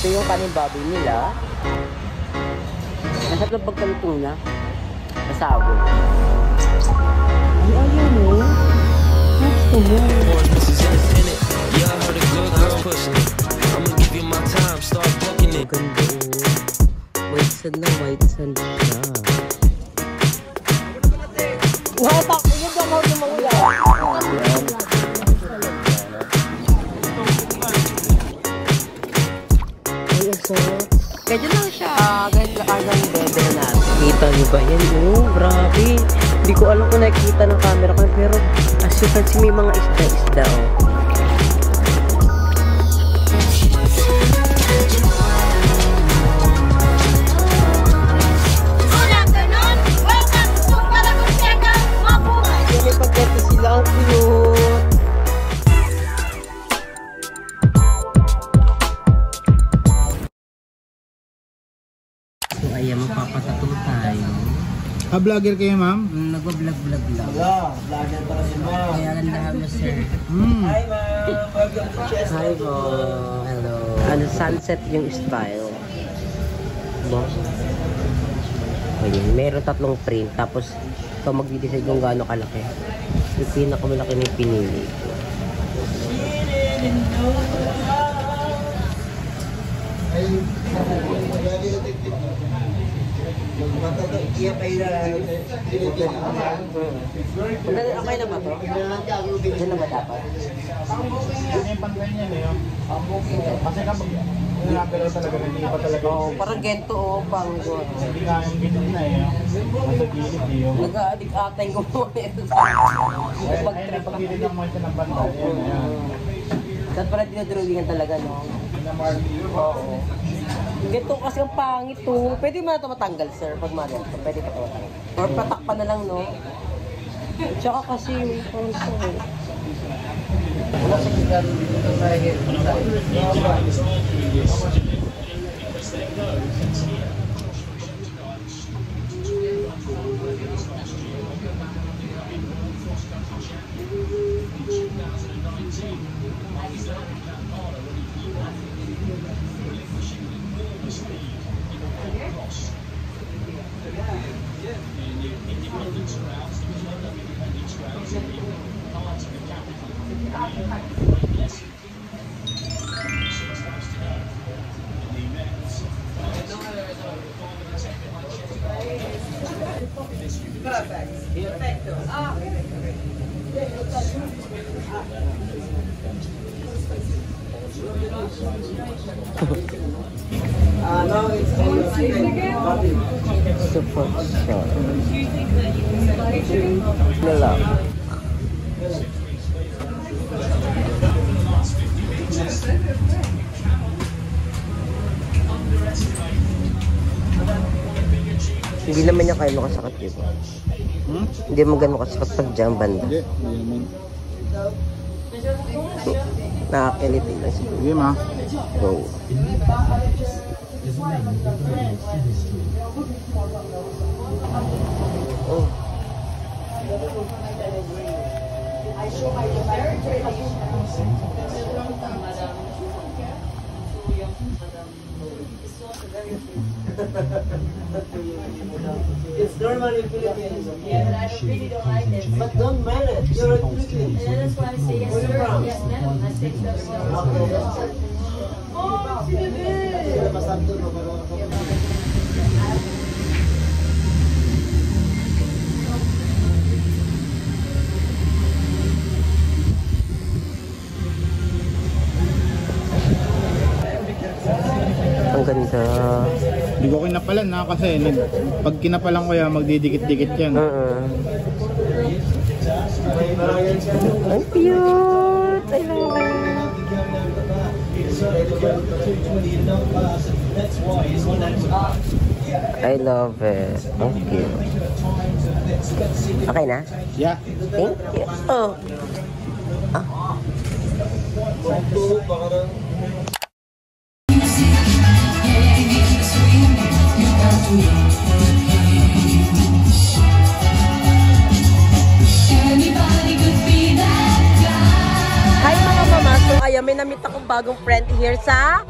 Ito yung kanin baboy nila. Masarap na pagkalutong na. Masawag. Ay, ayaw mo. Gusto mo. Ganda o. White sand na white sand siya. Wow, takbo yun daw ako ng mga ulan. Ay, so, kaya lang siya. Kahit lakasan yung bebe natin. Kita niyo ba yan? Oh, grabe. Hindi ko alam kung nakikita ng camera ko. Pero, as you can see, may mga isda-isda, oh. Ang cute! So ayan, magpapatato tayo. Vlogger kayo, ma'am? Nagwa-vlog lang. Hello, vlogger para si ma'am. Kaya ganda mo, sir. Hi, ma'am. Hi po. Hello. Ano, sunset yung style. Diba? Ayan, meron 3 print. Tapos, ikaw mag-decide kung gaano kalaki. Yung pinakamalaki na yung pinili ko. Okay na ba ito? Diyan na ba dapat? Yan yung pantay niya na yun. Kasi kapag nilapero talaga, hindi pa talaga. Oo, parang gento o pang Hindi nga yung gilid na eh. Nasa gilid yun. nag-aadik-atay ko mo ito. Ayun, napagilid lang mo ito ng pantay. Dapat pala dinadrawingan talaga, no? Oo. Gento kasi ang pangit to. Pwede mo na ito matanggal, sir, pag maganda. Pwede pa ito matanggal. Or patakpan na lang, no? Tsaka kasi may pangso eh. Wala sa kigan dito sa hit. Perfecto. Now it's Super shot. Nala. Hindi naman niya kayo makasakit, di ba? Hindi mo gano'n kasakit pag dyan banda. Hindi, hindi naman. Nakakiliti lang siguro. Sige, ma. Go. Oh. It's normal in Philippines. Yeah, but I really don't like it. But don't mind it. You're a Philippine. And that's why I say yes, sir. Yes, ma'am. I say so. Oh, si bebe! Ang ganda. Hindi ko kinapalan na kasi pag kinapalan ko yan, magdidikit-dikit yan. Ang cute! I love it! I love it. Ang cute. Okay na? Yeah. Thank you. Oh. Ah. Hi mga mama, so ayan, may namit akong bagong friend here sa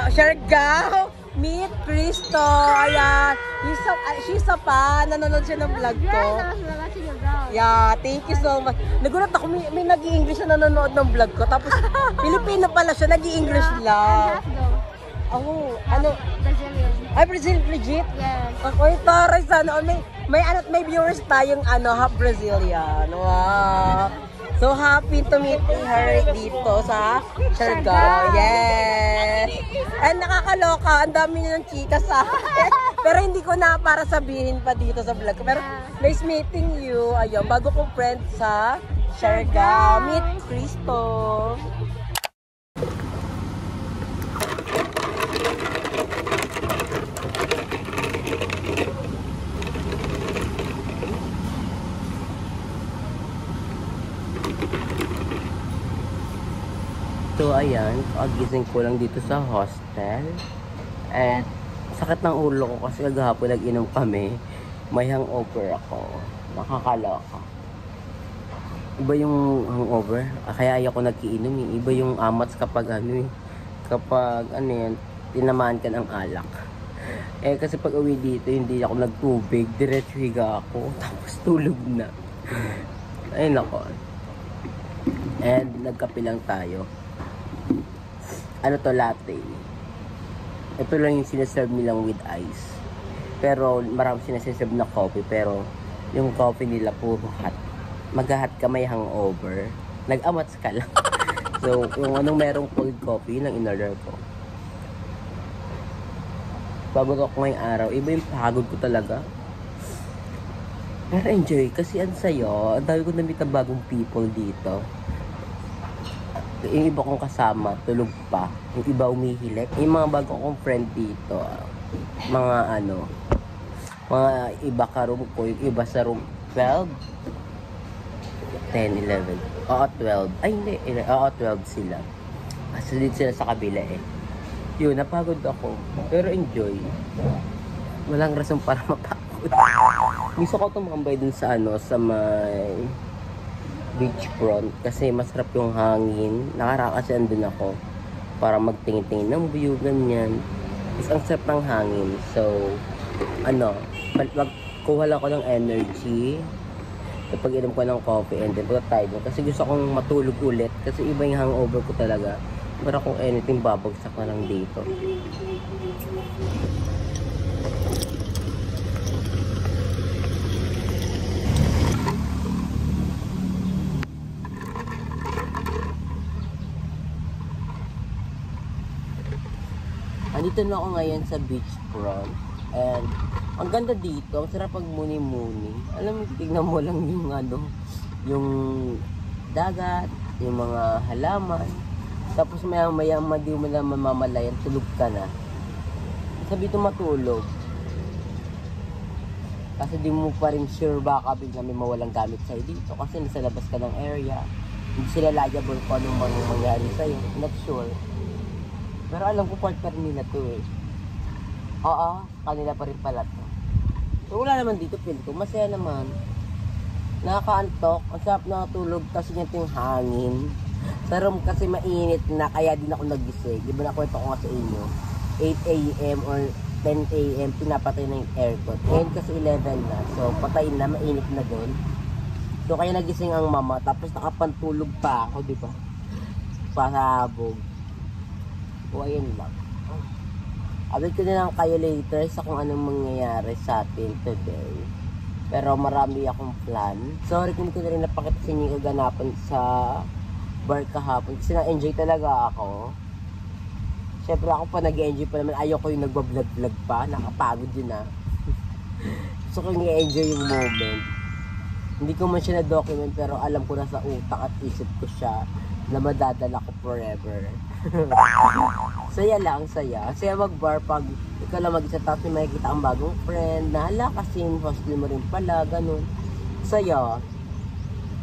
Siargao, meet Cristo. Ayan. She's a fan. Nanonood siya ng vlog ko. Yeah, thank you so much. Nagulat ako, may nag-i-English na nanonood ng vlog ko. Tapos, Pilipina pala siya, nag-i-English lang. Oh, ano? Brazilian. Ay, Brazil, legit? Yes. Ako, taray, sana. May viewers tayong half Brazilian. Wow. So happy to meet her dito sa Siargao. Yes! And nakakaloka, ang dami niya ng chika sa akin. Pero hindi ko na para sabihin pa dito sa vlog ko. Pero nice meeting you. Ayun, bago kong friend sa Siargao. Meet Cristo. So ayan, kagising ko lang dito sa hostel. And sakit ng ulo ko kasi kagahapon nag-inom kami. May hangover ako. Nakakaloka. Iba yung hangover. Kaya ayoko nag-iinom eh. Iba yung amats kapag kapag tinamaan ka ng alak. Kasi pag uwi dito, hindi ako nagtubig. Diretso higa ako. Tapos tulog na. Ay nako. And nagkape lang tayo. Ano to, latte. Ito lang yung sinaserve nilang with ice. Pero marami sinaserve na coffee. Pero yung coffee nila puro hot. Mag-hot ka, may hangover. Nag-amats ka lang. So kung anong merong cold coffee, yun ang in-order ko. Pagod ako ngayong araw. Iba yung pagod ko talaga. Pero enjoy. Kasi ang sayo. Ang dami ko na-meet ang bagong people dito. Yung iba kong kasama, tulog pa. Yung iba umihilik. Yung mga bago kong friend dito, mga iba ka room ko, yung iba sa room 12, 10, 11. Oo, 12. Ay, hindi. Oo, 12 sila. Kasi dito sila sa kabila eh. Yun, napagod ako. Pero enjoy. Walang rason para mapagod. Gusto ko tumambay dun sa sa may beachfront kasi masarap yung hangin. Nakaraka kasi andun ako para magtingin-tingin ng view, ganyan. Is ang sarap ng hangin. So, kuha lang ako ng energy kapag inom ko ng coffee and then punta tayo doon. Kasi gusto kong matulog ulit kasi iba yung hangover ko talaga. Para kung anything, babagsak na lang dito. Andito na ako ngayon sa beachfront. And ang ganda dito, ang sarap pag muni-muni. Alam mo, tingnan mo lang yung yung dagat, yung mga halaman. Tapos maya-maya di mo na mamamalayan, tulog ka na. Sabi ito matulog. Kasi di mo pa rin sure baka bigla may mawalang gamit sa'yo dito. Kasi nasa labas ka ng area. Hindi sila liable kung anong mangyari sa'yo. Not sure. Pero alam ko partner nila to eh. Oo, kanila pa rin pala to. So wala naman dito, feel ko. Masaya naman. Nakakaantok. Ang sarap na tulog kasi ganito yung hangin. Sa room kasi mainit na kaya din ako nagising. Di ba nakwento ko nga sa inyo? 8 a.m. or 10 a.m. pinapatay na yung aircon. Ngayon kasi 11 na. So patay na, mainit na doon. So kaya nagising ang mama. Tapos nakapantulog pa ako, di ba? Pasabog. O ayun lang. Update ko na lang kayo later sa kung anong mangyayari sa atin today. Pero marami akong plan. Sorry kung hindi ko na rin napakita sa inyo yung kaganapan sa bar kahapon. Kasi na-enjoy talaga ako. Siyempre ako pa nag-enjoy pa naman. Ayoko yung nagbablog-vlog pa. Nakapagod yun ah. Gusto ko nag-enjoy yung moment. Hindi ko man siya na-document pero alam ko na sa utak at isip ko siya na madadala ko forever. Saya lang, saya. Saya mag-bar pag ikaw lang mag-isa tapos may makikita ang bagong friend na hala kasi hostel mo rin pala, ganun. Saya.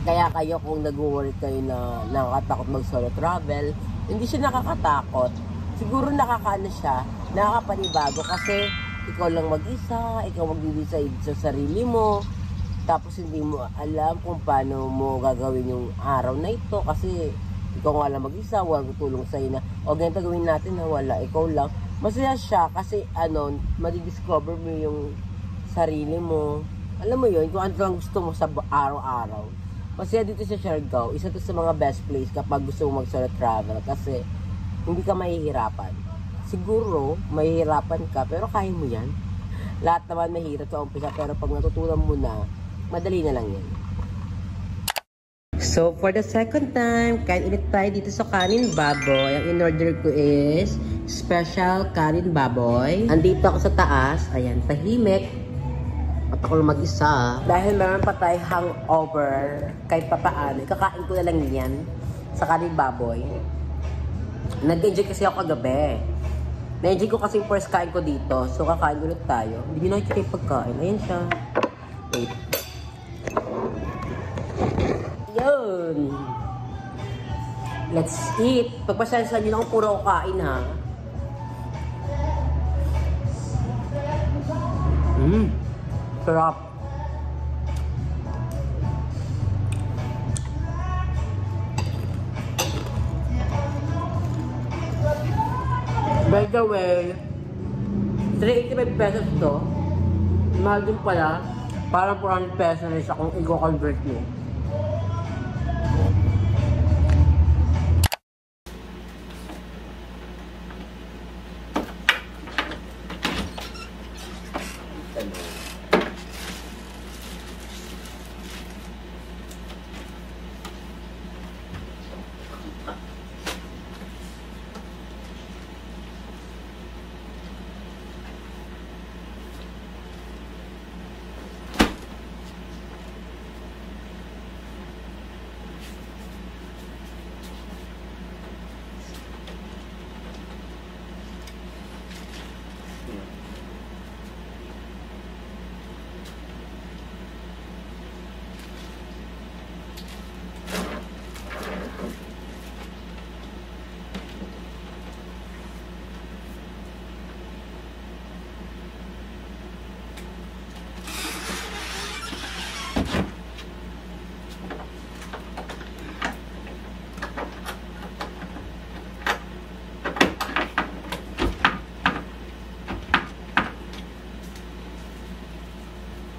Kaya kayo kung nag-worry kayo na nakakatakot mag-solo travel, hindi siya nakakatakot. Siguro nakakaano siya, nakakapanibago kasi ikaw lang mag-isa, ikaw mag-decide sa sarili mo. Tapos hindi mo alam kung paano mo gagawin yung araw na ito kasi ikaw nga lang mag-isa, walang tutulong sa'yo na o ganito gawin natin na wala, ikaw lang. Masaya siya kasi madidiscover mo yung sarili mo. Alam mo yun, kung ano lang gusto mo sa araw-araw. Masaya dito sa Siargao, isa to sa mga best place kapag gusto mo mag-solo travel kasi hindi ka mahihirapan. Siguro, mahihirapan ka, pero kaya mo yan. Lahat naman mahirap sa umpisa, pero pag natutunan mo na, madali na lang yan. So, for the second time, kain ulit tayo dito sa kanin baboy. Ang in-order ko is special kanin baboy. Andito ako sa taas. Ayan, tahimik. At ako lang mag-isa. Dahil meron pa tayo hangover, kahit papaano, kakain ko na lang yan sa kanin baboy. Nag-enjoy kasi ako kagabi. Na-enjoy ko kasi yung first kain ko dito. So, kakain ulit tayo. Hindi na nakikita yung pagkain. Ayan siya. Wait. Yun. Let's eat. Pagpasensya nyo lang puro kain, ha? Sarap. By the way, 385 pesos to. Mahal din pala. Parang 400 pesos na isa kung i-convert mo.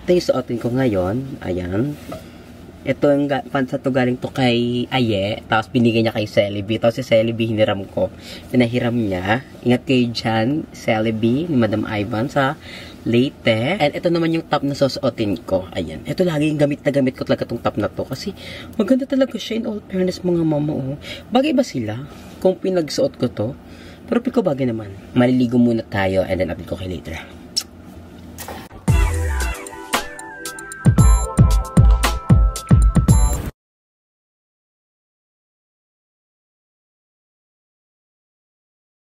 Ito yung suotin ko ngayon. Ayan. Ito yung pansa to galing to kay Aye. Tapos binigay niya kay Celebi. Tapos si Celebi hiniram ko. Pinahiram niya. Ingat kayo dyan. Celebi ni Madam Ivan sa Leyte. And ito naman yung top na susuotin ko. Ayan. Ito lagi yung gamit na gamit ko talaga tong top na to. Kasi maganda talaga siya in all fairness mga mama. Oh. Bagay ba sila? Kung pinagsuot ko to. Pero piko bagay naman. Maliligo muna tayo and then update ko kayo later.